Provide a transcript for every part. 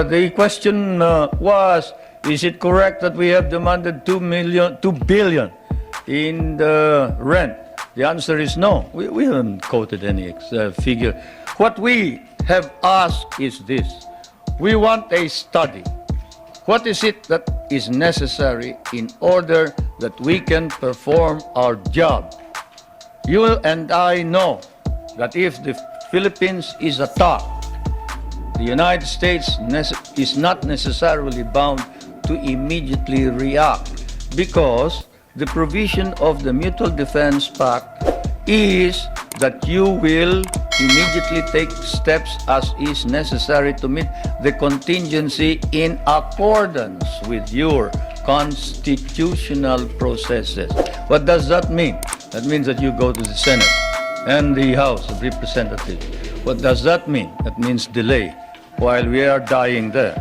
the question was, is it correct that we have demanded 2 billion in the rent? The answer is no. We haven't quoted any figure. What we have asked is this. We want a study. What is it that is necessary in order that we can perform our job? You and I know that if the Philippines is attacked, the United States is not necessarily bound to immediately react, because the provision of the Mutual Defense Pact is that you will immediately take steps as is necessary to meet the contingency in accordance with your constitutional processes. What does that mean? That means that you go to the Senate and the House of Representatives. What does that mean? That means delay while we are dying there.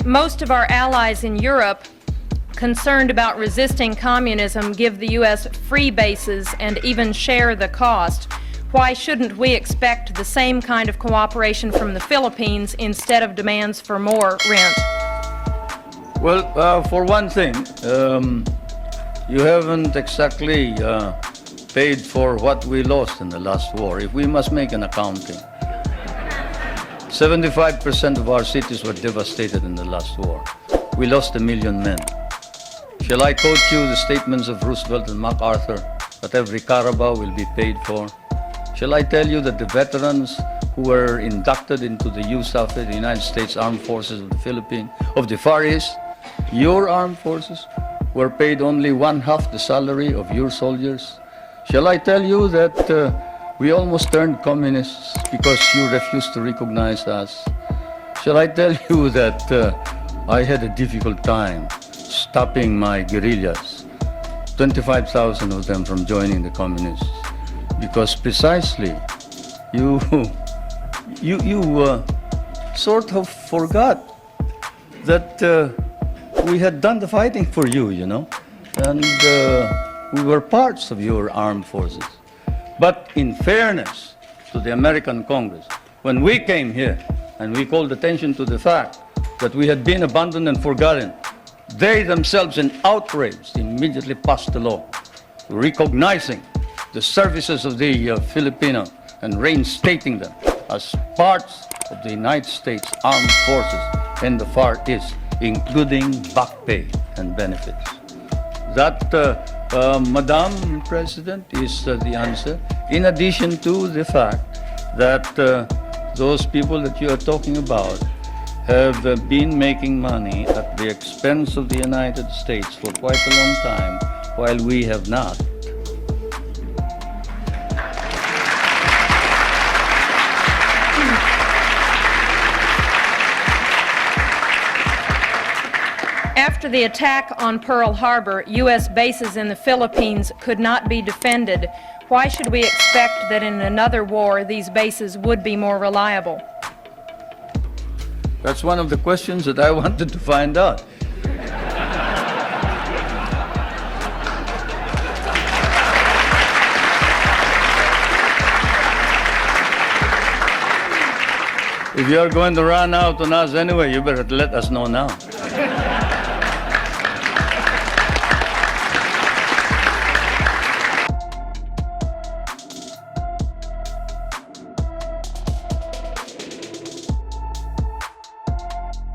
Most of our allies in Europe, concerned about resisting communism, give the U.S. free bases and even share the cost. Why shouldn't we expect the same kind of cooperation from the Philippines instead of demands for more rent? Well, for one thing, you haven't exactly paid for what we lost in the last war. If we must make an accounting, 75% of our cities were devastated in the last war. We lost 1 million men. Shall I quote you the statements of Roosevelt and MacArthur that every Carabao will be paid for? Shall I tell you that the veterans who were inducted into the USAF, the United States Armed Forces of the Philippines, of the Far East, your armed forces, were paid only 1/2 the salary of your soldiers? Shall I tell you that we almost turned communists because you refused to recognize us? Shall I tell you that I had a difficult time stopping my guerrillas, 25,000 of them from joining the communists, because precisely you sort of forgot that we had done the fighting for you, you know, and we were parts of your armed forces. But in fairness to the American Congress, when we came here and we called attention to the fact that we had been abandoned and forgotten, they themselves, in outrage, immediately passed a law recognizing the services of the Filipino and reinstating them as parts of the United States Armed Forces in the Far East, including back pay and benefits. That, Madam President, is the answer, in addition to the fact that those people that you are talking about have been making money at the expense of the United States for quite a long time, while we have not. After the attack on Pearl Harbor, U.S. bases in the Philippines could not be defended. Why should we expect that in another war these bases would be more reliable? That's one of the questions that I wanted to find out. If you're going to run out on us anyway, you better let us know now.